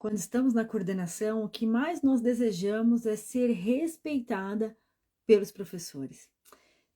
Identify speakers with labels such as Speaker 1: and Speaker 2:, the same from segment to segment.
Speaker 1: Quando estamos na coordenação, o que mais nós desejamos é ser respeitada pelos professores.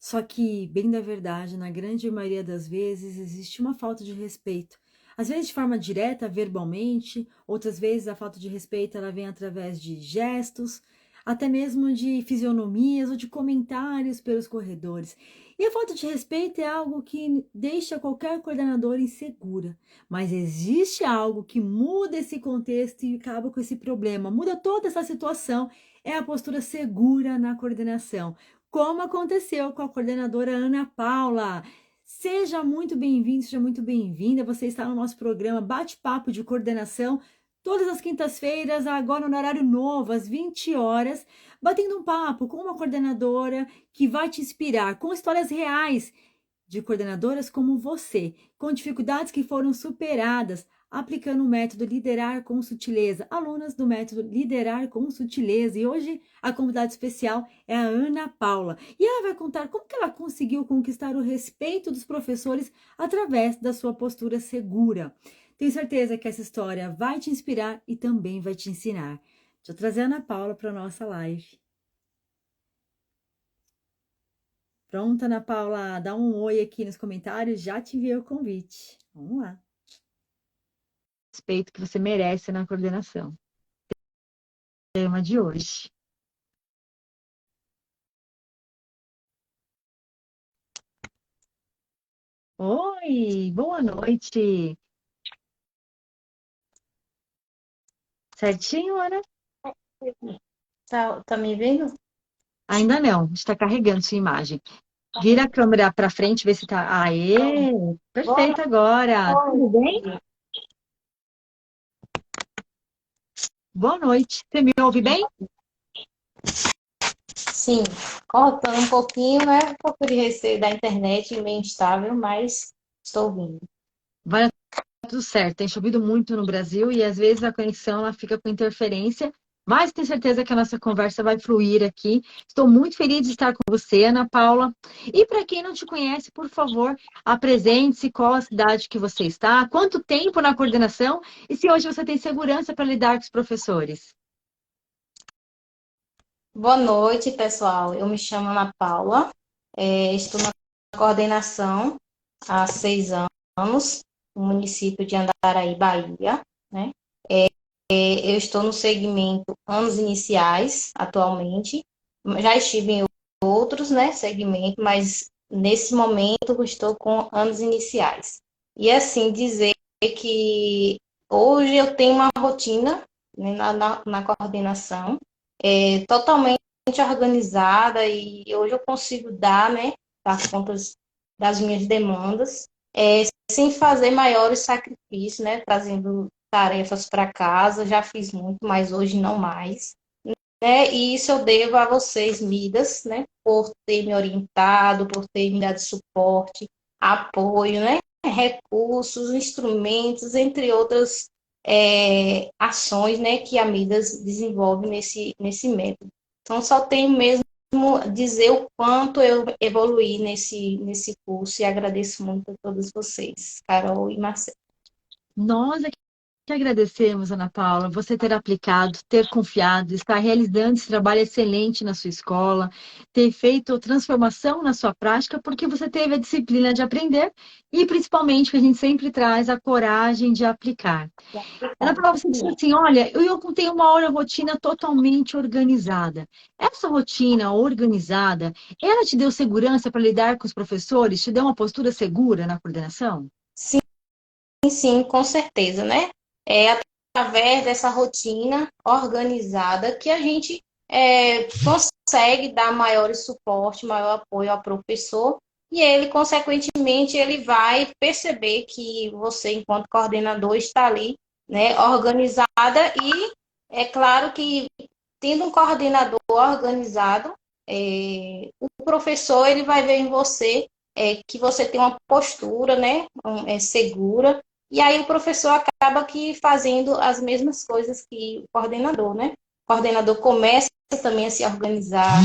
Speaker 1: Só que, bem da verdade, na grande maioria das vezes, existe uma falta de respeito. Às vezes de forma direta, verbalmente, outras vezes a falta de respeito ela vem através de gestos, até mesmo de fisionomias ou de comentários pelos corredores. E a falta de respeito é algo que deixa qualquer coordenador insegura. Mas existe algo que muda esse contexto e acaba com esse problema, muda toda essa situação, é a postura segura na coordenação, como aconteceu com a coordenadora Ana Paula. Seja muito bem-vindo, seja muito bem-vinda. Você está no nosso programa Bate-Papo de Coordenação, todas as quintas-feiras, agora no horário novo, às 20 horas, batendo um papo com uma coordenadora que vai te inspirar com histórias reais de coordenadoras como você, com dificuldades que foram superadas, aplicando o método Liderar com Sutileza, alunas do método Liderar com Sutileza. E hoje a convidada especial é a Ana Paula. E ela vai contar como que ela conseguiu conquistar o respeito dos professores através da sua postura segura. Tenho certeza que essa história vai te inspirar e também vai te ensinar. Deixa eu trazer a Ana Paula para a nossa live. Pronta, Ana Paula? Dá um oi aqui nos comentários. Já te enviei o convite. Vamos lá. Respeito que você merece na coordenação. Tema de hoje. Oi, boa noite. Certinho, Ana?
Speaker 2: Tá me vendo?
Speaker 1: Ainda não, está carregando sua imagem. Vira a câmera para frente, vê se tá. Aê,
Speaker 2: Boa
Speaker 1: perfeito agora. Tudo bem?
Speaker 2: noite.
Speaker 1: Boa noite. Você me ouve bem?
Speaker 2: Sim, cortando um pouquinho, né? Um pouco de receio da internet, meio instável, mas estou ouvindo.
Speaker 1: Vai tudo certo. Tem chovido muito no Brasil e às vezes a conexão ela fica com interferência, mas tenho certeza que a nossa conversa vai fluir aqui. Estou muito feliz de estar com você, Ana Paula. E para quem não te conhece, por favor, apresente-se, qual a cidade que você está, quanto tempo na coordenação e se hoje você tem segurança para lidar com os professores.
Speaker 2: Boa noite, pessoal. Eu me chamo Ana Paula, estou na coordenação há 6 anos, no município de Andaraí, Bahia, né? Eu estou no segmento anos iniciais, atualmente. Já estive em outros, né, segmentos, mas nesse momento eu estou com anos iniciais. E assim, dizer que hoje eu tenho uma rotina, né, na coordenação, totalmente organizada e hoje eu consigo dar conta das minhas demandas, sem fazer maiores sacrifícios, né, trazendo tarefas para casa, já fiz muito, mas hoje não mais, né? E isso eu devo a vocês, Midas, né? Por ter me orientado, por ter me dado suporte, apoio, né? Recursos, instrumentos, entre outras ações, né? Que a Midas desenvolve nesse método. Então, só tenho mesmo dizer o quanto eu evoluí nesse curso e agradeço muito a todos vocês, Carol e Marcelo.
Speaker 1: Nós que agradecemos, Ana Paula, você ter aplicado, ter confiado, estar realizando esse trabalho excelente na sua escola, ter feito transformação na sua prática, porque você teve a disciplina de aprender e, principalmente, que a gente sempre traz a coragem de aplicar. Ana Paula, você disse assim, olha, eu tenho uma rotina totalmente organizada. Essa rotina organizada, ela te deu segurança para lidar com os professores? Te deu uma postura segura na coordenação?
Speaker 2: Sim, sim, com certeza, né? É através dessa rotina organizada que a gente consegue dar maior suporte, maior apoio ao professor e ele, consequentemente, ele vai perceber que você, enquanto coordenador, está ali, né, organizada e é claro que tendo um coordenador organizado, o professor ele vai ver em você que você tem uma postura, né, segura, e aí o professor acaba que fazendo as mesmas coisas que o coordenador, né? O coordenador começa também a se organizar,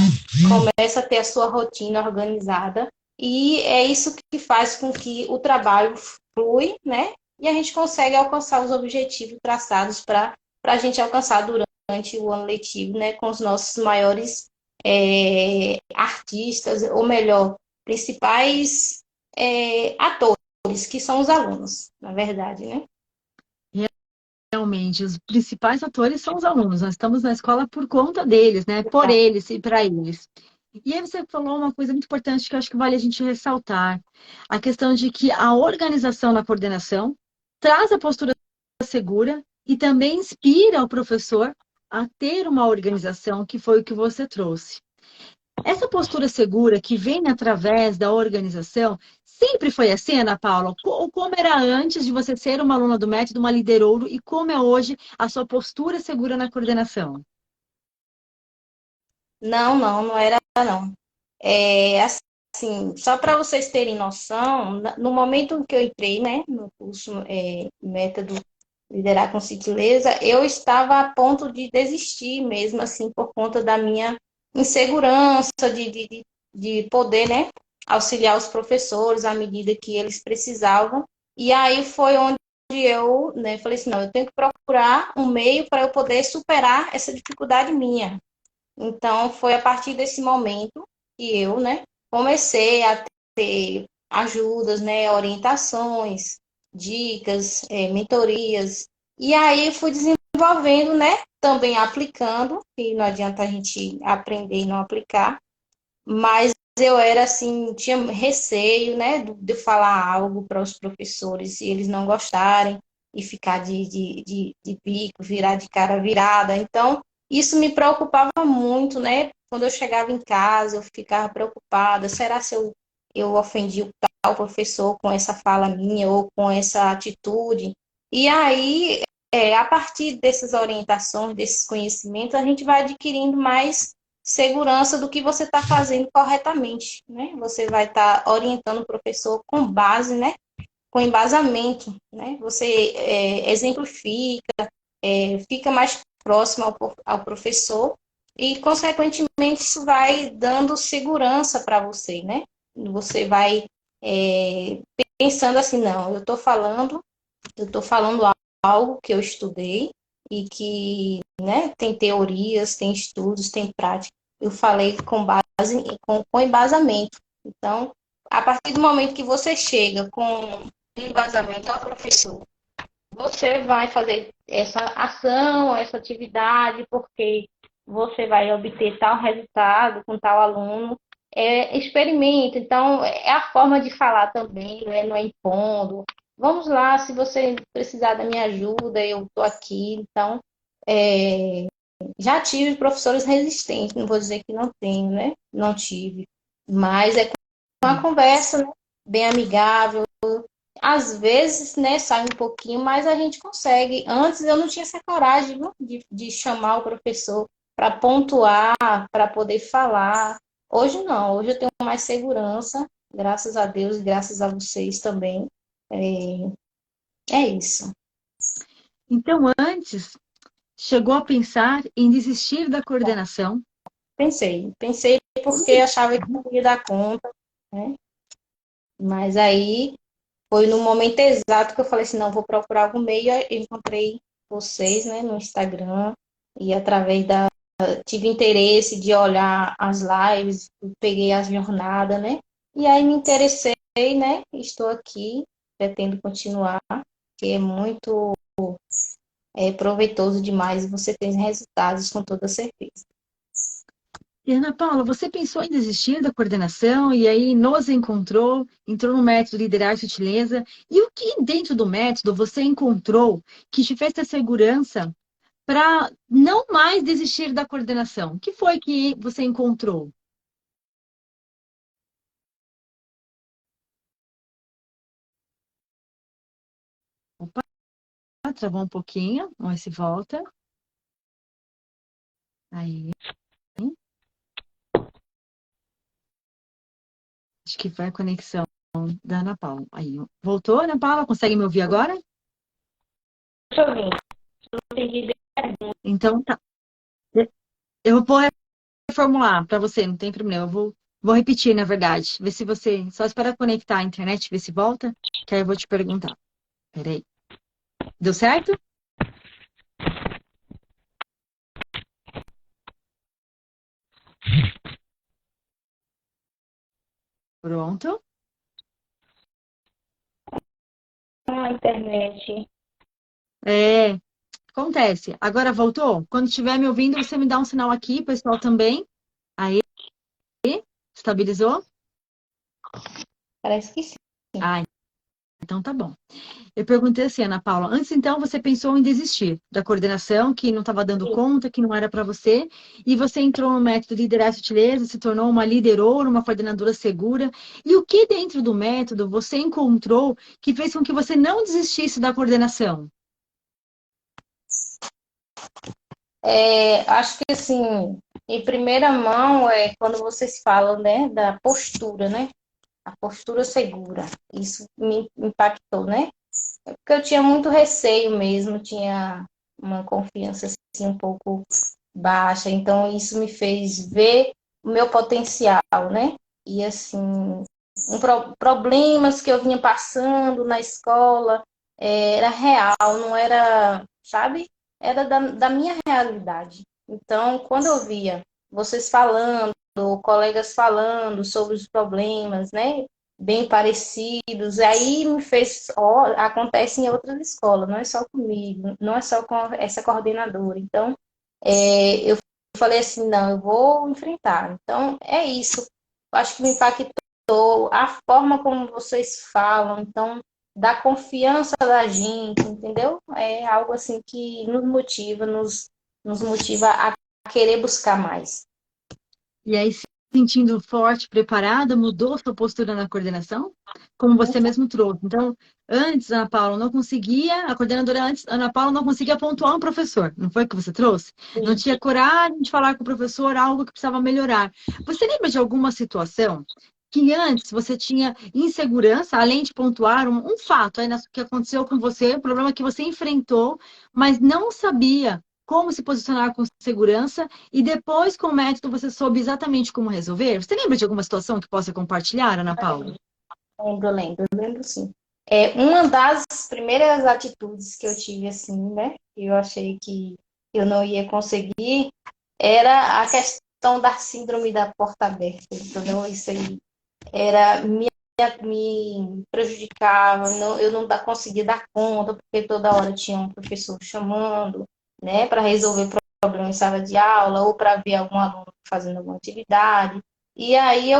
Speaker 2: começa a ter a sua rotina organizada, e é isso que faz com que o trabalho flui, né? E a gente consegue alcançar os objetivos traçados para para a gente alcançar durante o ano letivo, né, com os nossos maiores artistas, ou melhor, principais atores, que são os alunos, na verdade, né?
Speaker 1: Realmente, os principais atores são os alunos. Nós estamos na escola por conta deles, né? Por eles e para eles. E aí você falou uma coisa muito importante que eu acho que vale a gente ressaltar. A questão de que a organização na coordenação traz a postura segura e também inspira o professor a ter uma organização, que foi o que você trouxe. Essa postura segura que vem através da organização, sempre foi assim, Ana Paula? Ou como era antes de você ser uma aluna do método, uma líder ouro, e como é hoje a sua postura segura na coordenação?
Speaker 2: Não, não, não era, não. É, assim, só para vocês terem noção, no momento em que eu entrei, né, no curso Método Liderar com Sutileza, eu estava a ponto de desistir mesmo, assim, por conta da minha insegurança de poder, né, auxiliar os professores à medida que eles precisavam. E aí foi onde eu, né, falei assim, não, eu tenho que procurar um meio para eu poder superar essa dificuldade minha. Então, foi a partir desse momento que eu, né, comecei a ter ajudas, né, orientações, dicas, mentorias. E aí fui desenvolvendo, né, também aplicando, e não adianta a gente aprender e não aplicar, mas eu era assim, tinha receio, né, de falar algo para os professores e eles não gostarem e ficar de bico, virar de cara virada. Então, isso me preocupava muito, né? Quando eu chegava em casa, eu ficava preocupada. Será se eu ofendi o tal professor com essa fala minha ou com essa atitude? E aí, a partir dessas orientações, desses conhecimentos, a gente vai adquirindo mais segurança do que você está fazendo corretamente, né? Você vai estar orientando o professor com base, né? Com embasamento, né? Você exemplifica, fica mais próximo ao professor e, consequentemente, isso vai dando segurança para você, né? Você vai pensando assim, não, eu estou falando algo que eu estudei e que, né, tem teorias, tem estudos, tem prática. Eu falei com base, com embasamento. Então, a partir do momento que você chega com embasamento ao professor, você vai fazer essa ação, essa atividade, porque você vai obter tal resultado com tal aluno. Experimenta, então é a forma de falar também, né? Não é impondo. Vamos lá, se você precisar da minha ajuda, eu estou aqui. Então, é, já tive professores resistentes, não vou dizer que não tenho, né? Não tive, mas é com uma conversa, né? Bem amigável. Às vezes, né, sai um pouquinho, mas a gente consegue. Antes eu não tinha essa coragem, viu, de chamar o professor para pontuar, para poder falar. Hoje não, hoje eu tenho mais segurança, graças a Deus e graças a vocês também. É, é isso.
Speaker 1: Então, antes, chegou a pensar em desistir da coordenação?
Speaker 2: Pensei porque achava que não ia dar conta, né? Mas aí foi no momento exato que eu falei assim, não, vou procurar algum meio, eu encontrei vocês, né, no Instagram, e através tive interesse de olhar as lives, peguei as jornadas, né, e aí me interessei, né, estou aqui, pretendo continuar, que é muito proveitoso demais e você tem resultados com toda certeza.
Speaker 1: E Ana Paula, você pensou em desistir da coordenação e aí nos encontrou, entrou no método Liderar Sutileza. E o que dentro do método você encontrou que te fez ter segurança para não mais desistir da coordenação? O que foi que você encontrou? Opa, travou um pouquinho, vamos ver se volta. Aí, acho que foi a conexão da Ana Paula. Aí, voltou, Ana Paula? Consegue me ouvir agora?
Speaker 2: Deixa eu ver, não entendi.
Speaker 1: Então, tá. Eu vou reformular para você, não tem problema. Vou repetir, na verdade. Ver se você. Só espera conectar a internet, ver se volta, que aí eu vou te perguntar. Peraí. Deu certo? Pronto.
Speaker 2: A internet.
Speaker 1: É, acontece. Agora voltou? Quando estiver me ouvindo, você me dá um sinal aqui, pessoal também. Aí, estabilizou?
Speaker 2: Parece que sim.
Speaker 1: Ah, então tá bom. Eu perguntei assim, Ana Paula, antes então você pensou em desistir da coordenação, que não estava dando conta, que não era para você, e você entrou no método Liderar Sutileza, se tornou uma liderora, uma coordenadora segura. E o que dentro do método você encontrou que fez com que você não desistisse da coordenação?
Speaker 2: Acho que assim, em primeira mão é quando vocês falam, né, da postura, né? A postura segura. Isso me impactou, né? É porque eu tinha muito receio mesmo, tinha uma confiança assim um pouco baixa, então isso me fez ver o meu potencial, né? E assim, problemas que eu vinha passando na escola era real, não era, sabe? Era da minha realidade. Então, quando eu via vocês falando, colegas falando sobre os problemas, né? Bem parecidos, aí me fez, ó, acontece em outras escolas, não é só comigo, não é só com essa coordenadora. Então, eu falei assim, não, eu vou enfrentar. Então, é isso. Eu acho que me impactou a forma como vocês falam, então, da confiança da gente, entendeu? É algo assim que nos motiva, nos motiva a querer buscar mais.
Speaker 1: E aí, se sentindo forte, preparada, mudou sua postura na coordenação? Como você mesmo trouxe. Então, antes, Ana Paula não conseguia, a coordenadora antes, Ana Paula não conseguia pontuar um professor, não foi o que você trouxe? Não tinha coragem de falar com o professor algo que precisava melhorar. Você lembra de alguma situação que antes você tinha insegurança, além de pontuar um fato aí que aconteceu com você, um problema que você enfrentou, mas não sabia como se posicionar com segurança e depois, com o método, você soube exatamente como resolver? Você lembra de alguma situação que possa compartilhar, Ana Paula?
Speaker 2: Lembro sim. Uma das primeiras atitudes que eu tive, assim, né? Eu achei que eu não ia conseguir, era a questão da síndrome da porta aberta, entendeu? Isso aí me prejudicava, não, eu não conseguia dar conta, porque toda hora tinha um professor chamando, né, para resolver problemas em sala de aula, ou para ver algum aluno fazendo alguma atividade. E aí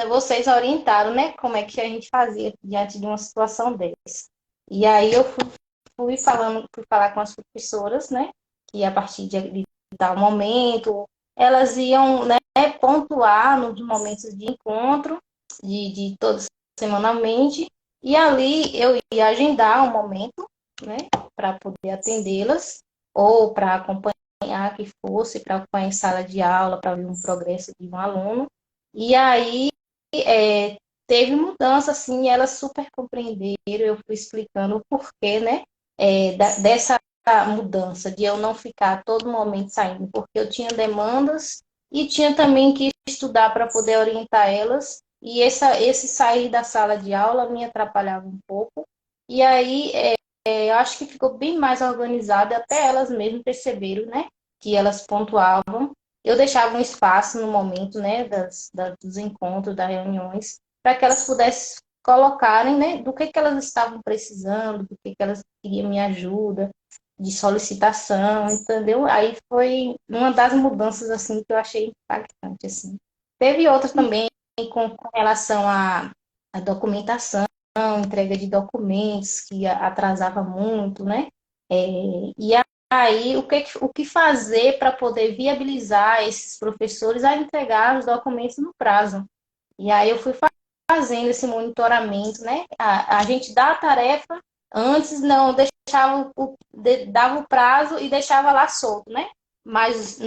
Speaker 2: vocês orientaram, né, como é que a gente fazia diante de uma situação dessa. E aí eu fui falar com as professoras, né, que a partir de tal momento, elas iam, né, pontuar nos momentos de encontro, de todos semanalmente, e ali eu ia agendar um momento, né, para poder atendê-las, ou para acompanhar que fosse, para acompanhar em sala de aula, para ver um progresso de um aluno. E aí teve mudança, assim, elas super compreenderam, eu fui explicando o porquê, né, dessa mudança, de eu não ficar a todo momento saindo, porque eu tinha demandas e tinha também que estudar para poder orientar elas, e esse sair da sala de aula me atrapalhava um pouco, e aí eu acho que ficou bem mais organizado, até elas mesmas perceberam, né, que elas pontuavam. Eu deixava um espaço no momento, né, dos encontros, das reuniões, para que elas pudessem colocarem, né, do que elas estavam precisando, do que elas queriam minha ajuda, de solicitação, entendeu? Aí foi uma das mudanças, assim, que eu achei impactante, assim. Teve outras também com relação à documentação, entrega de documentos, que atrasava muito, né? E aí, o que fazer para poder viabilizar esses professores a entregar os documentos no prazo? E aí eu fui fazendo esse monitoramento, né? A gente dá a tarefa, antes não deixava dava o prazo e deixava lá solto, né? Mas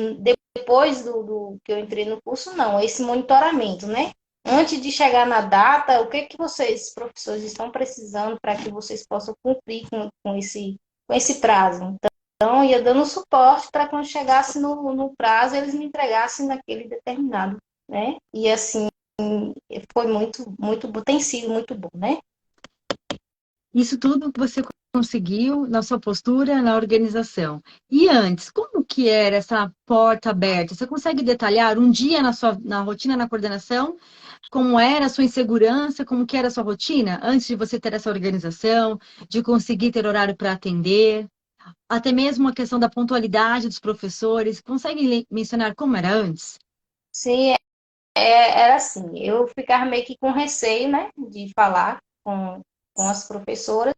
Speaker 2: depois do que eu entrei no curso, não, esse monitoramento, né? Antes de chegar na data, o que que vocês, professores, estão precisando para que vocês possam cumprir com esse prazo? Então, ia dando suporte para quando chegasse no prazo, eles me entregassem naquele determinado, né? E assim, foi muito bom, tem sido muito bom, né?
Speaker 1: Isso tudo que você conseguiu na sua postura, na organização. E antes, como que era essa porta aberta? Você consegue detalhar um dia na rotina, na coordenação, como era a sua insegurança, como que era a sua rotina, antes de você ter essa organização, de conseguir ter horário para atender, até mesmo a questão da pontualidade dos professores. Consegue mencionar como era antes?
Speaker 2: Sim, era assim, eu ficava meio que com receio, né, de falar com as professoras,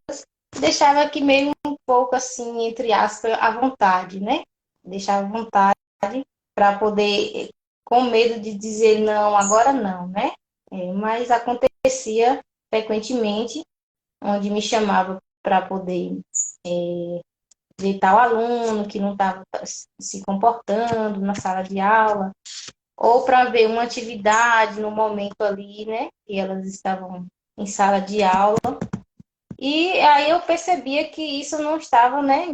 Speaker 2: deixava aqui meio um pouco assim, entre aspas, à vontade, né? Deixava à vontade para poder, com medo de dizer não, agora não, né? Mas acontecia frequentemente, onde me chamava para poder ver tal aluno que não estava se comportando na sala de aula, ou para ver uma atividade no momento ali, né? Que elas estavam em sala de aula. E aí eu percebia que isso não estava, né,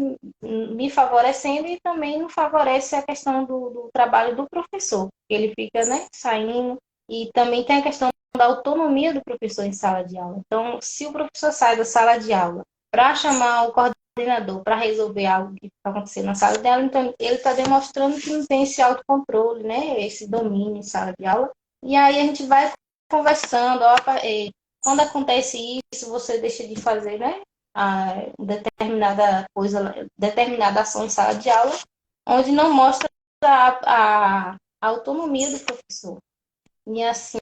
Speaker 2: me favorecendo e também não favorece a questão do trabalho do professor. Ele fica, né, saindo. E também tem a questão da autonomia do professor em sala de aula. Então, se o professor sai da sala de aula para chamar o coordenador para resolver algo que está acontecendo na sala de aula, então ele está demonstrando que não tem esse autocontrole, né, esse domínio em sala de aula. E aí a gente vai conversando, ó, quando acontece isso, você deixa de fazer, né, determinada coisa, determinada ação em sala de aula, onde não mostra a autonomia do professor. E assim,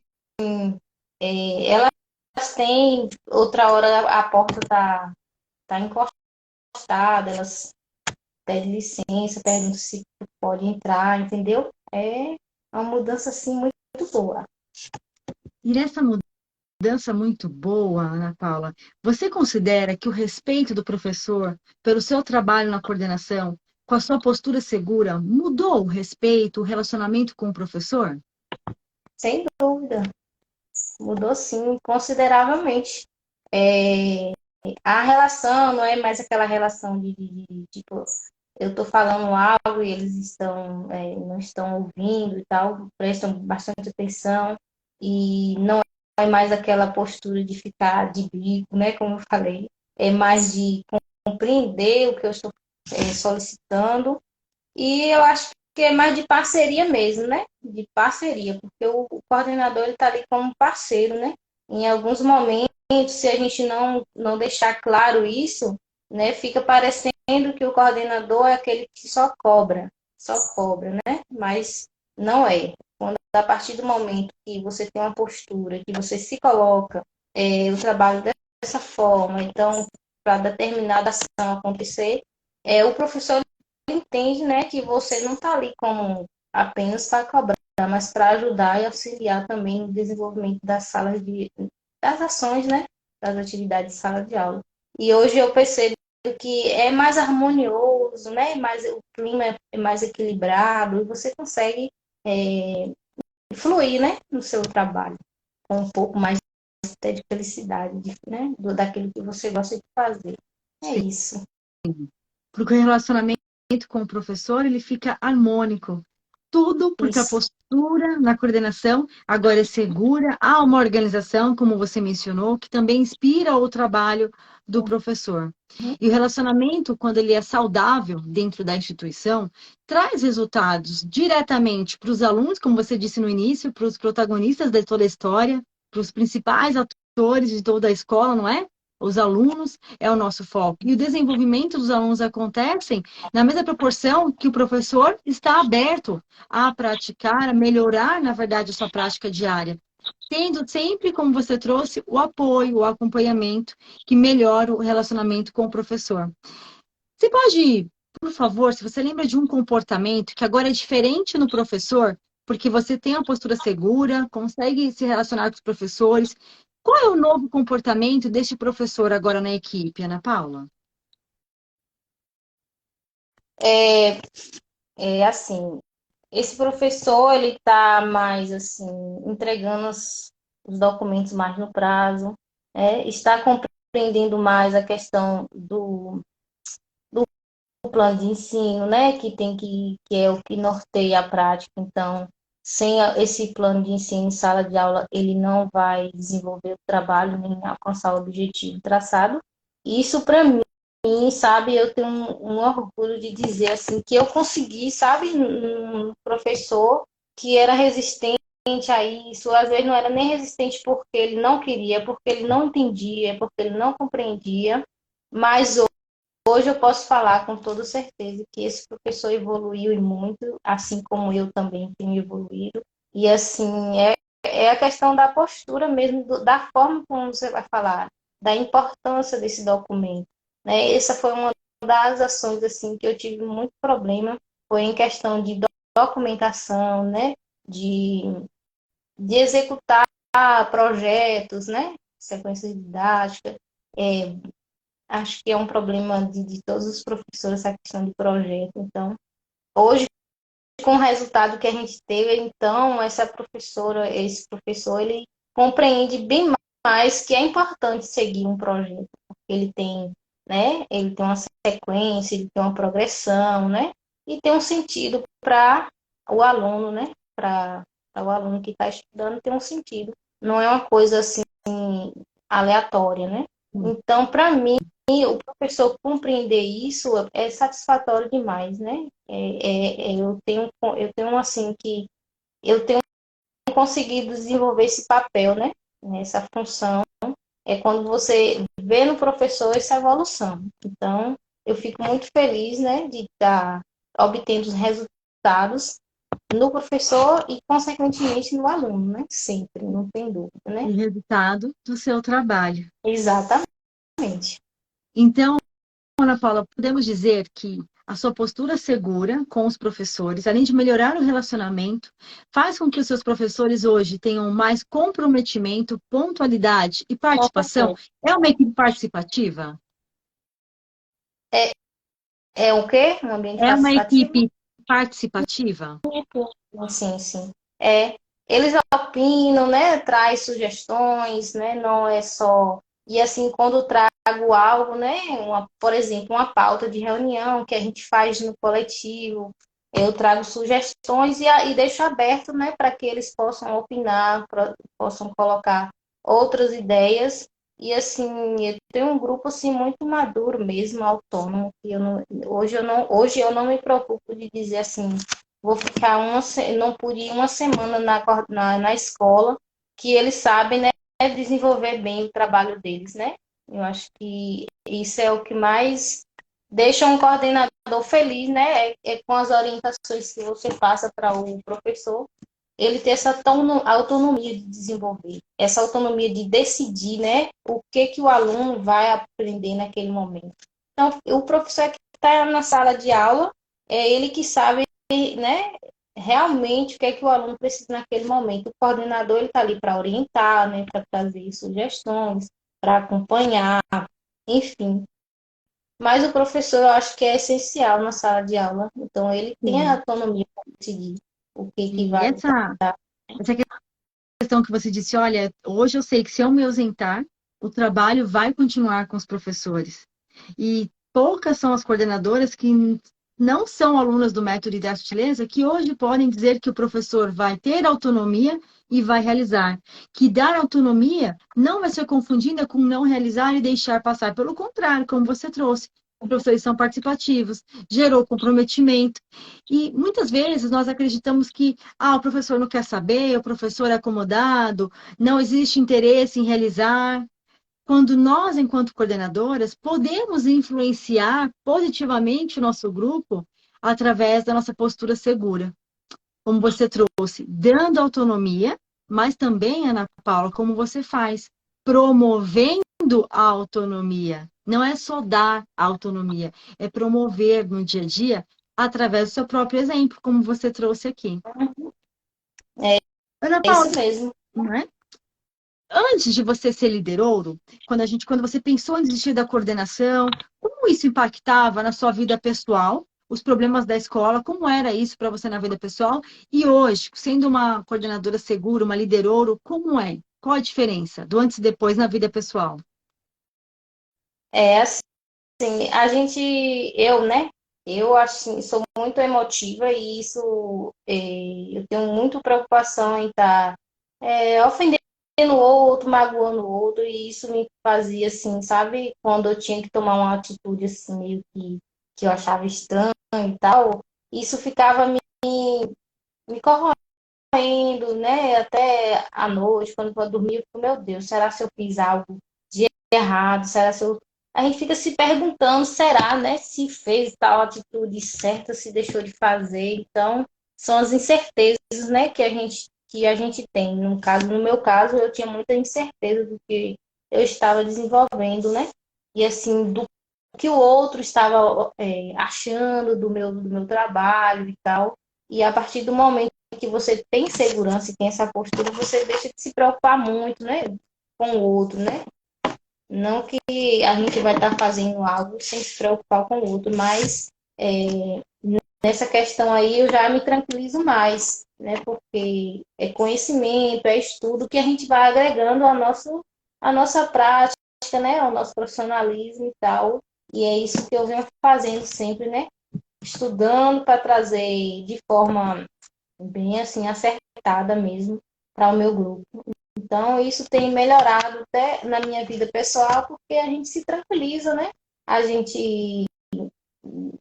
Speaker 2: elas têm, outra hora a porta tá encostada, elas pedem licença, perguntam se pode entrar, entendeu? É uma mudança assim muito boa.
Speaker 1: E nessa mudança muito boa, Ana Paula, você considera que o respeito do professor pelo seu trabalho na coordenação, com a sua postura segura, mudou o respeito, o relacionamento com o professor?
Speaker 2: Sem dúvida, mudou sim, consideravelmente. É, a relação não é mais aquela relação tipo, eu estou falando algo e eles não estão ouvindo e tal, prestam bastante atenção e não é mais aquela postura de ficar de bico, né, como eu falei, é mais de compreender o que eu estou solicitando e eu acho que é mais de parceria mesmo, né, de parceria, porque o coordenador ele está ali como parceiro, né, em alguns momentos se a gente não deixar claro isso, né, fica parecendo que o coordenador é aquele que só cobra, né? Mas não é. Quando, a partir do momento que você tem uma postura, que você se coloca, o trabalho dessa forma, então, para determinada ação acontecer, o professor entende, né, que você não está ali como apenas para cobrar, mas para ajudar e auxiliar também no desenvolvimento das ações, né, das atividades de sala de aula. E hoje eu percebo que é mais harmonioso, né, o clima é mais equilibrado e você consegue fluir, né, no seu trabalho com um pouco mais até de felicidade, né, daquilo que você gosta de fazer. É
Speaker 1: Sim,
Speaker 2: isso.
Speaker 1: porque o relacionamento com o professor, ele fica harmônico. Tudo porque a
Speaker 2: Isso.
Speaker 1: postura na coordenação agora é segura, há uma organização, como você mencionou, que também inspira o trabalho do professor. E o relacionamento, quando ele é saudável dentro da instituição, traz resultados diretamente para os alunos, como você disse no início, para os protagonistas de toda a história, para os principais atores de toda a escola, não é? Os alunos é o nosso foco. E o desenvolvimento dos alunos acontecem na mesma proporção que o professor está aberto a praticar, a melhorar, na verdade, a sua prática diária. Tendo sempre, como você trouxe, o apoio, o acompanhamento que melhora o relacionamento com o professor. Você pode, por favor, se você lembra de um comportamento que agora é diferente no professor, porque você tem uma postura segura, consegue se relacionar com os professores, qual é o novo comportamento deste professor agora na equipe, Ana Paula?
Speaker 2: É, é assim, esse professor, ele está mais, assim, entregando os documentos mais no prazo, está compreendendo mais a questão do plano de ensino, né, que é o que norteia a prática. Então, sem esse plano de ensino em sala de aula, ele não vai desenvolver o trabalho nem alcançar o objetivo traçado. E isso, para mim, sabe, eu tenho um orgulho de dizer assim que eu consegui, sabe, um professor que era resistente a isso, às vezes não era nem resistente porque ele não queria, porque ele não entendia, porque ele não compreendia, mas hoje eu posso falar com toda certeza que esse professor evoluiu e muito, assim como eu também tenho evoluído. E assim, é a questão da postura mesmo, da forma como você vai falar, da importância desse documento. Né? Essa foi uma das ações assim que eu tive muito problema, foi em questão de documentação, né? De, de executar projetos, né? Sequências didáticas. É, acho que é um problema de todos os professores essa questão de projeto. Então, hoje, com o resultado que a gente teve, então, essa professora, esse professor, ele compreende bem mais que é importante seguir um projeto, porque ele tem, né, ele tem uma sequência, ele tem uma progressão, né, e tem um sentido para o aluno, né, para o aluno que está estudando, tem um sentido. Não é uma coisa assim aleatória, né? Então, para mim, o professor compreender isso é satisfatório demais, né? Eu tenho assim que eu tenho conseguido desenvolver esse papel, né? Essa função é quando você vê no professor essa evolução. Então, eu fico muito feliz, né, de estar obtendo os resultados no professor e, consequentemente, no aluno, né? Sempre, não tem dúvida,
Speaker 1: O
Speaker 2: né?
Speaker 1: resultado do seu trabalho.
Speaker 2: Exatamente.
Speaker 1: Então, Ana Paula, podemos dizer que a sua postura segura com os professores, além de melhorar o relacionamento, faz com que os seus professores hoje tenham mais comprometimento, pontualidade e
Speaker 2: Com
Speaker 1: participação.
Speaker 2: certeza.
Speaker 1: É uma equipe participativa?
Speaker 2: É, é o quê? Um ambiente
Speaker 1: É uma
Speaker 2: participativo?
Speaker 1: equipe participativa?
Speaker 2: Sim, sim. É, eles opinam, né? Traz sugestões, né? Não é só. E assim, quando trago algo, né? Por exemplo, uma pauta de reunião que a gente faz no coletivo, eu trago sugestões e deixo aberto, né? Para que eles possam opinar, possam colocar outras ideias. E assim, eu tenho um grupo assim muito maduro mesmo, autônomo, que hoje eu não me preocupo de dizer assim, vou ficar não pude ir uma semana na escola, que eles sabem, né, desenvolver bem o trabalho deles, né? Eu acho que isso é o que mais deixa um coordenador feliz, né? É com as orientações que você passa para o professor, ele ter essa autonomia de desenvolver, essa autonomia de decidir, né, o que o aluno vai aprender naquele momento. Então, o professor que está na sala de aula, é ele que sabe, né, realmente o que é que o aluno precisa naquele momento. O coordenador ele está ali para orientar, né, para trazer sugestões, para acompanhar, enfim. Mas o professor eu acho que é essencial na sala de aula. Então ele tem a
Speaker 1: Sim.
Speaker 2: autonomia para decidir o que
Speaker 1: E
Speaker 2: vai.
Speaker 1: essa questão que você disse, olha, hoje eu sei que se eu me ausentar, o trabalho vai continuar com os professores. E poucas são as coordenadoras que não são alunas do método da sutileza que hoje podem dizer que o professor vai ter autonomia e vai realizar. Que dar autonomia não vai ser confundida com não realizar e deixar passar. Pelo contrário, como você trouxe, os professores são participativos, gerou comprometimento. E muitas vezes nós acreditamos que o professor não quer saber, o professor é acomodado, não existe interesse em realizar. Quando nós, enquanto coordenadoras, podemos influenciar positivamente o nosso grupo através da nossa postura segura, como você trouxe, dando autonomia, mas também, Ana Paula, como você faz, promovendo a autonomia. Não é só dar autonomia, é promover no dia a dia através do seu próprio exemplo, como você trouxe aqui.
Speaker 2: É
Speaker 1: Ana
Speaker 2: isso
Speaker 1: Paula,
Speaker 2: mesmo.
Speaker 1: não é? Antes de você ser liderouro, quando você pensou em desistir da coordenação, como isso impactava na sua vida pessoal, os problemas da escola, como era isso para você na vida pessoal? E hoje, sendo uma coordenadora segura, uma liderouro, como é? Qual a diferença do antes e depois na vida pessoal?
Speaker 2: É assim, eu, né? Eu assim, sou muito emotiva e isso eu tenho muito preocupação em estar ofendendo o outro, magoando o outro, e isso me fazia assim, sabe? Quando eu tinha que tomar uma atitude assim, meio que eu achava estranho e tal, isso ficava me corroendo, né? Até à noite, quando eu vou dormir, eu fico, meu Deus, será se eu fiz algo de errado? Será se eu. A gente fica se perguntando, será, né? Se fez tal atitude certa, se deixou de fazer. Então, são as incertezas, né, que a gente tem. No meu caso, eu tinha muita incerteza do que eu estava desenvolvendo, né? E assim, do que o outro estava achando do meu trabalho e tal. E a partir do momento que você tem segurança e tem essa postura, você deixa de se preocupar muito, né, com o outro, né? Não que a gente vai estar fazendo algo sem se preocupar com o outro, mas nessa questão aí eu já me tranquilizo mais, né? Porque é conhecimento, é estudo que a gente vai agregando a nossa prática, né? Ao nosso profissionalismo e tal. E é isso que eu venho fazendo sempre, né? Estudando para trazer de forma bem assim acertada mesmo para o meu grupo. Então, isso tem melhorado até na minha vida pessoal, porque a gente se tranquiliza, né? A gente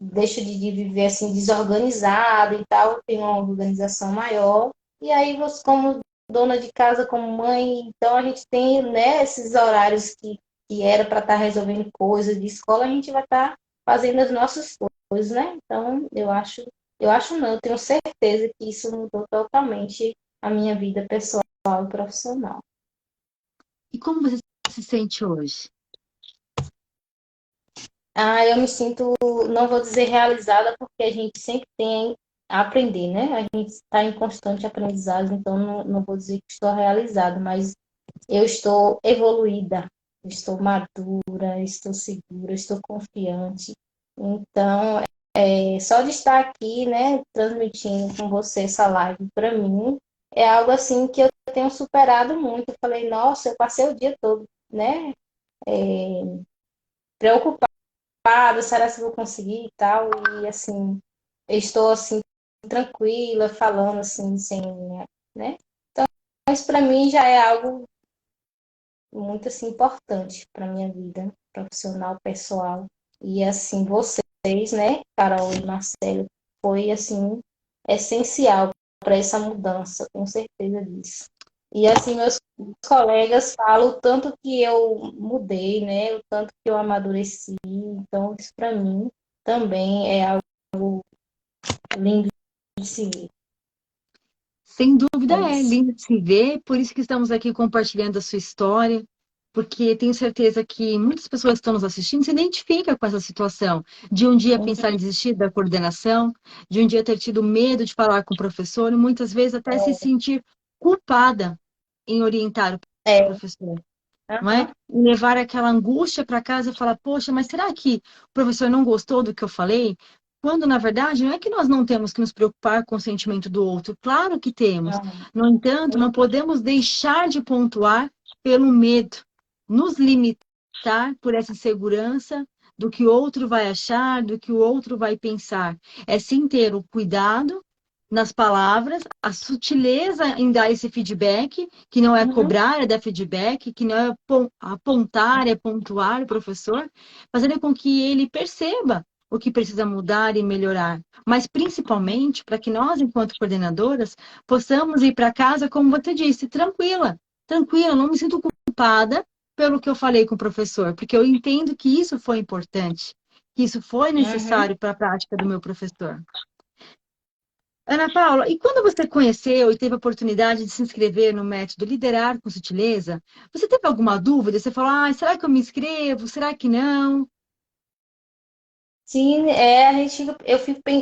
Speaker 2: deixa de viver assim desorganizado e tal, tem uma organização maior. E aí, você, como dona de casa, como mãe, então a gente tem, né, esses horários que era para estar resolvendo coisas de escola, a gente vai estar fazendo as nossas coisas, né? Então, eu acho não, eu tenho certeza que isso mudou totalmente a minha vida pessoal e profissional.
Speaker 1: E como você se sente hoje?
Speaker 2: Ah, eu me sinto, não vou dizer realizada, porque a gente sempre tem a aprender, né? A gente está em constante aprendizado, então não vou dizer que estou realizada, mas eu estou evoluída, estou madura, estou segura, estou confiante. Então, só de estar aqui, né, transmitindo com você essa live para mim, é algo assim que eu tenho superado muito. Eu falei, nossa, eu passei o dia todo, né, preocupada, será que eu vou conseguir e tal, e assim, eu estou assim, tranquila, falando assim, sem, né? Então, isso para mim já é algo muito assim importante para minha vida profissional, pessoal. E assim, vocês, né, Carol e Marcelo, foi assim essencial para essa mudança, com certeza disso. E assim, meus colegas falam o tanto que eu mudei, né, o tanto que eu amadureci. Então, isso para mim também é algo lindo de se ver.
Speaker 1: Sem dúvida
Speaker 2: É
Speaker 1: é
Speaker 2: isso.
Speaker 1: lindo de se ver, por isso que estamos aqui compartilhando a sua história, porque tenho certeza que muitas pessoas que estão nos assistindo se identificam com essa situação, de um dia pensar em desistir da coordenação, de um dia ter tido medo de falar com o professor, e muitas vezes até se sentir culpada em orientar o
Speaker 2: É,
Speaker 1: professor, não é?
Speaker 2: aham,
Speaker 1: E levar aquela angústia para casa e falar, poxa, mas será que o professor não gostou do que eu falei? Quando, na verdade, não é que nós não temos que nos preocupar com o sentimento do outro, claro que temos.
Speaker 2: aham,
Speaker 1: No entanto, não podemos deixar de pontuar pelo medo, nos limitar por essa insegurança do que o outro vai achar, do que o outro vai pensar. É sim ter o cuidado nas palavras, a sutileza em dar esse feedback, que não é
Speaker 2: uhum,
Speaker 1: cobrar, é dar feedback, que não é apontar, é pontuar o professor, fazendo com que ele perceba o que precisa mudar e melhorar. Mas principalmente para que nós, enquanto coordenadoras, possamos ir para casa, como você disse, tranquila, tranquila, não me sinto culpada pelo que eu falei com o professor, porque eu entendo que isso foi importante, que isso foi
Speaker 2: uhum.
Speaker 1: necessário para a prática do meu professor. Ana Paula, e quando você conheceu e teve a oportunidade de se inscrever no método Liderar com Sutileza, você teve alguma dúvida? Você falou, ah, será que eu me inscrevo? Será que não?
Speaker 2: Sim,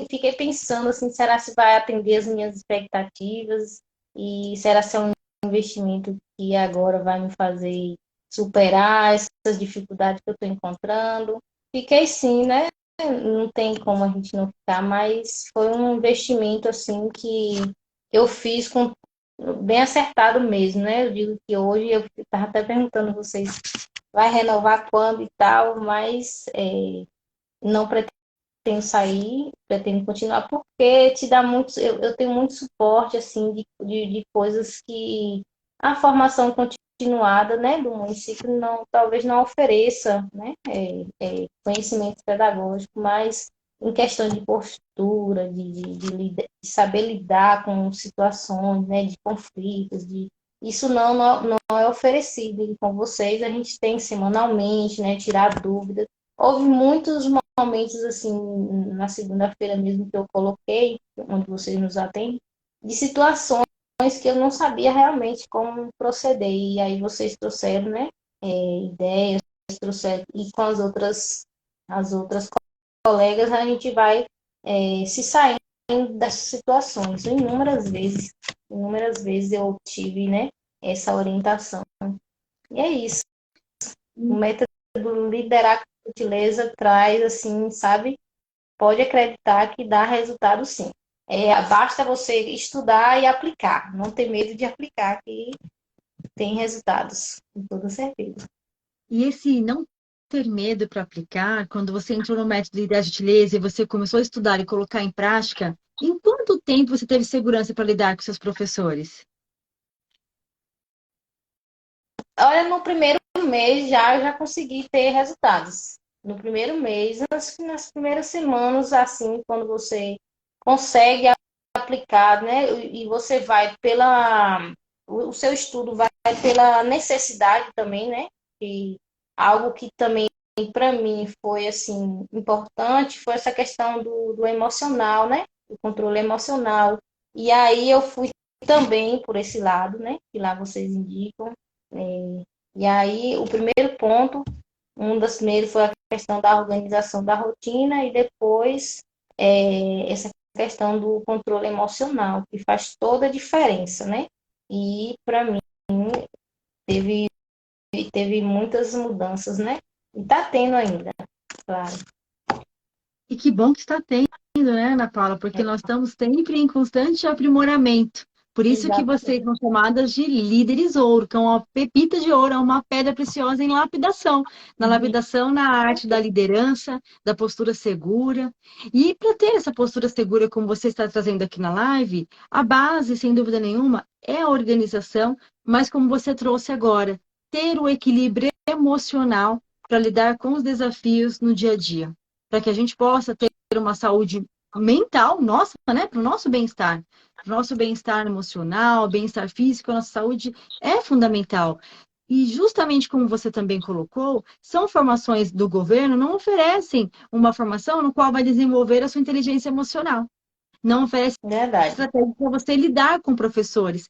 Speaker 2: fiquei pensando assim, será se vai atender as minhas expectativas e será se é um investimento que agora vai me fazer superar essas dificuldades que eu estou encontrando. Fiquei sim, né? Não tem como a gente não ficar, mas foi um investimento assim que eu fiz com bem acertado mesmo, né? Eu digo que hoje eu estava até perguntando a vocês, vai renovar quando e tal, mas não pretendo sair, pretendo continuar, porque te dá muito, eu tenho muito suporte, assim, de coisas a formação continuada, né, do município não, talvez não ofereça, né, conhecimento pedagógico, mas em questão de postura, de saber lidar com situações, né, de conflitos, isso não é oferecido com vocês. A gente tem semanalmente, né, tirar dúvidas. Houve muitos momentos assim na segunda-feira mesmo que eu coloquei, onde vocês nos atendem, de situações que eu não sabia realmente como proceder. E aí vocês trouxeram, né, ideias, trouxeram, e com as outras colegas a gente vai se saindo dessas situações. Inúmeras vezes eu tive, né, essa orientação. E é isso. O método Liderar com Sutileza traz, assim, sabe, pode acreditar que dá resultado sim. Basta você estudar e aplicar, não ter medo de aplicar, que tem resultados, com toda certeza.
Speaker 1: E esse não ter medo para aplicar, quando você entrou no método de ideia de gentileza e você começou a estudar e colocar em prática, em quanto tempo você teve segurança para lidar com seus professores?
Speaker 2: Olha, no primeiro mês já consegui ter resultados. No primeiro mês, nas primeiras semanas, assim, quando você consegue aplicar, né? E você vai o seu estudo vai pela necessidade também, né? E algo que também para mim foi assim importante foi essa questão do emocional, né? O controle emocional. E aí eu fui também por esse lado, né? Que lá vocês indicam. E aí o primeiro ponto, um dos primeiros foi a questão da organização da rotina e depois essa questão do controle emocional, que faz toda a diferença, né? E para mim teve, teve muitas mudanças, né? E está tendo ainda, claro.
Speaker 1: E que bom que está tendo, né, Ana Paula? Porque nós estamos sempre em constante aprimoramento. Por isso que vocês
Speaker 2: Exatamente.
Speaker 1: são chamadas de líderes ouro, que é uma pepita de ouro, é uma pedra preciosa em lapidação. Na lapidação, na arte da liderança, da postura segura. E para ter essa postura segura, como você está trazendo aqui na live, a base, sem dúvida nenhuma, é a organização, mas como você trouxe agora, ter o equilíbrio emocional para lidar com os desafios no dia a dia, para que a gente possa ter uma saúde mental, nossa, né, para o nosso bem-estar emocional, bem-estar físico, a nossa saúde é fundamental. E justamente como você também colocou, são formações do governo, não oferecem uma formação no qual vai desenvolver a sua inteligência emocional. Não oferece
Speaker 2: Verdade.
Speaker 1: estratégia para você lidar com professores.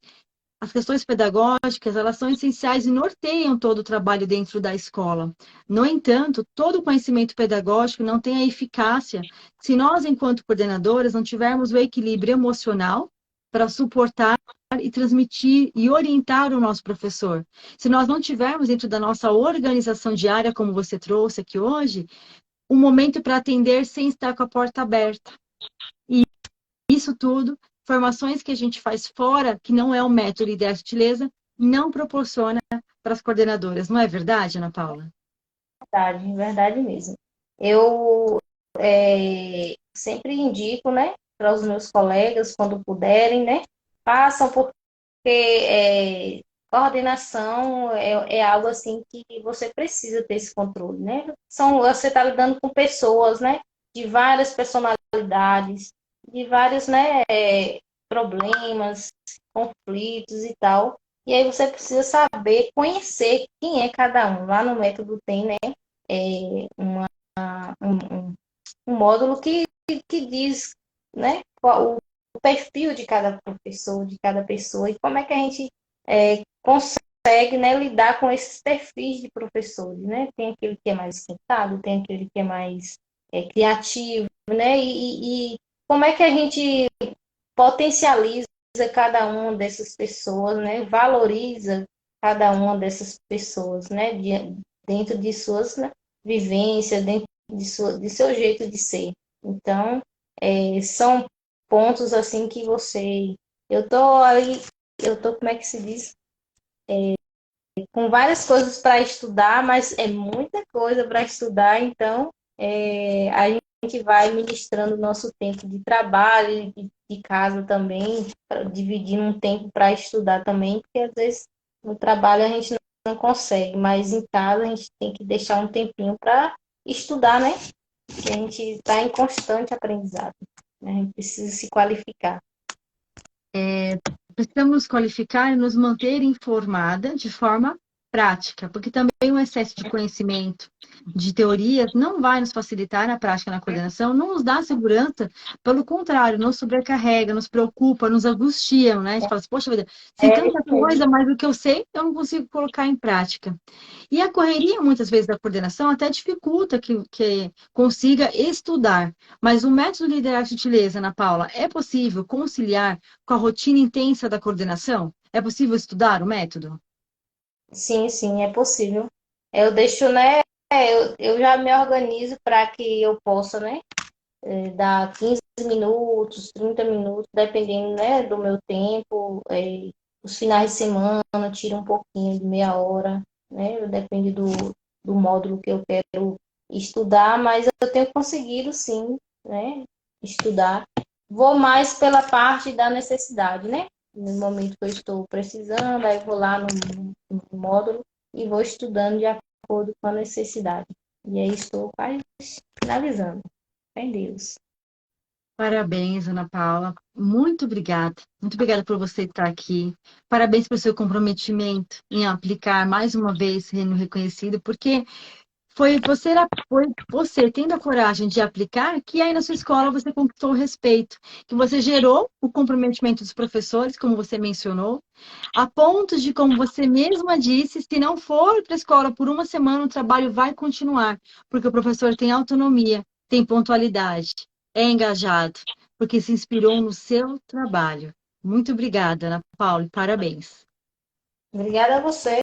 Speaker 1: As questões pedagógicas, elas são essenciais e norteiam todo o trabalho dentro da escola. No entanto, todo o conhecimento pedagógico não tem a eficácia se nós, enquanto coordenadoras, não tivermos o equilíbrio emocional para suportar e transmitir e orientar o nosso professor. Se nós não tivermos dentro da nossa organização diária, como você trouxe aqui hoje, um momento para atender sem estar com a porta aberta. E isso tudo, formações que a gente faz fora, que não é o método Ideia Sutileza, não proporciona para as coordenadoras. Não é verdade, Ana Paula?
Speaker 2: Verdade, verdade mesmo. Eu sempre indico, né, para os meus colegas, quando puderem, né, façam, porque coordenação é algo assim que você precisa ter esse controle, né? Você está lidando com pessoas, né, de várias personalidades, de vários, né, problemas, conflitos e tal. E aí você precisa saber, conhecer quem é cada um. Lá no método tem, né, um módulo que diz, né, qual o perfil de cada professor, de cada pessoa, e como é que a gente consegue, né, lidar com esses perfis de professores, né? Tem aquele que é mais esquentado, tem aquele que é mais criativo, né? E como é que a gente potencializa cada uma dessas pessoas, né? Valoriza cada uma dessas pessoas, né? Dentro de suas, né, vivências, dentro de seu jeito de ser. Então, são pontos assim que você. Eu tô aí, como é que se diz? Com várias coisas para estudar, mas é muita coisa para estudar, então a gente vai ministrando o nosso tempo de trabalho, de casa também, dividindo um tempo para estudar também, porque às vezes No trabalho a gente não consegue, mas em casa a gente tem que deixar um tempinho para estudar, né? Porque a gente está em constante aprendizado, né? A gente precisa se qualificar.
Speaker 1: Precisamos qualificar e nos manter informada de forma prática, porque também o excesso de conhecimento, de teorias, não vai nos facilitar na prática, na coordenação, não nos dá segurança, pelo contrário, nos sobrecarrega, nos preocupa, nos angustia, né? A gente fala assim, poxa vida, sei
Speaker 2: É
Speaker 1: tanta
Speaker 2: isso mesmo.
Speaker 1: coisa, mas o que eu sei, eu não consigo colocar em prática. E a correria, muitas vezes, da coordenação até dificulta que consiga estudar. Mas o método liderar sutileza, Ana Paula, é possível conciliar com a rotina intensa da coordenação? É possível estudar o método?
Speaker 2: Sim, sim, é possível. Eu deixo, né? Eu já me organizo para que eu possa, né? Dar 15 minutos, 30 minutos, dependendo, né, do meu tempo. Os finais de semana, tiro um pouquinho de meia hora, né? Depende do módulo que eu quero estudar, mas eu tenho conseguido, sim, né? Estudar. Vou mais pela parte da necessidade, né? No momento que eu estou precisando, aí eu vou lá no módulo e vou estudando de acordo com a necessidade. E aí estou quase finalizando. Fé em Deus.
Speaker 1: Parabéns, Ana Paula. Muito obrigada. Muito obrigada por você estar aqui. Parabéns pelo seu comprometimento em aplicar mais uma vez sendo reconhecido, porque foi você tendo a coragem de aplicar que aí na sua escola você conquistou o respeito, que você gerou o comprometimento dos professores, como você mencionou, a ponto de, como você mesma disse, se não for para a escola por uma semana, o trabalho vai continuar, porque o professor tem autonomia, tem pontualidade, é engajado, porque se inspirou no seu trabalho. Muito obrigada, Ana Paula, e parabéns.
Speaker 2: Obrigada a você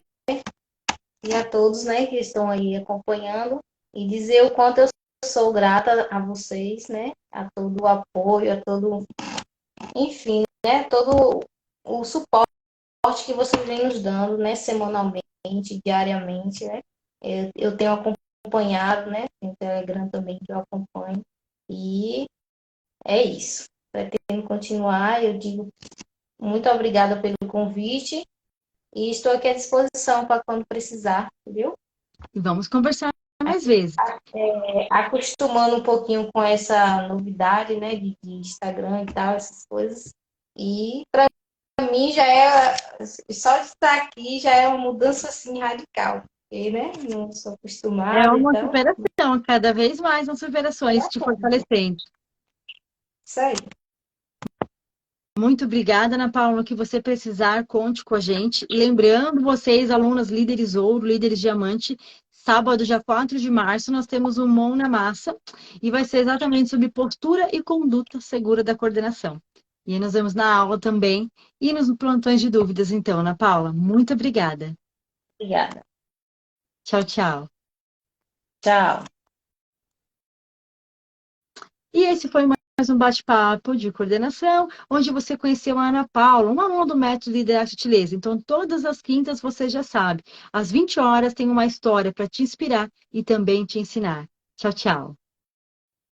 Speaker 2: e a todos, né, que estão aí acompanhando e dizer o quanto eu sou grata a vocês, né, a todo o apoio, a todo, enfim, né, todo o suporte que vocês vêm nos dando, né, semanalmente, diariamente, né. Eu tenho acompanhado, né, tem o Telegram também que eu acompanho e é isso. Pretendo continuar, eu digo muito obrigada pelo convite e estou aqui à disposição para quando precisar, viu?
Speaker 1: E vamos conversar mais vezes.
Speaker 2: Acostumando um pouquinho com essa novidade, né, de Instagram e tal, essas coisas. E para mim já é, só de estar aqui já é uma mudança assim radical, porque, né, não sou
Speaker 1: É
Speaker 2: acostumada,
Speaker 1: uma
Speaker 2: então,
Speaker 1: superação, cada vez mais são superações te fortalecendo.
Speaker 2: isso aí.
Speaker 1: Muito obrigada, Ana Paula. O que você precisar, conte com a gente. E lembrando vocês, alunas líderes ouro, líderes diamante, sábado, dia 4 de março, nós temos o Mão na Massa e vai ser exatamente sobre postura e conduta segura da coordenação. E aí nós vemos na aula também e nos plantões de dúvidas, então, Ana Paula. Muito obrigada.
Speaker 2: Obrigada.
Speaker 1: Tchau, tchau.
Speaker 2: Tchau.
Speaker 1: E esse foi mais um bate-papo de coordenação, onde você conheceu a Ana Paula, uma aluna do método Liderar Sutileza. Então, todas as quintas você já sabe, às 20 horas tem uma história para te inspirar e também te ensinar. Tchau, tchau.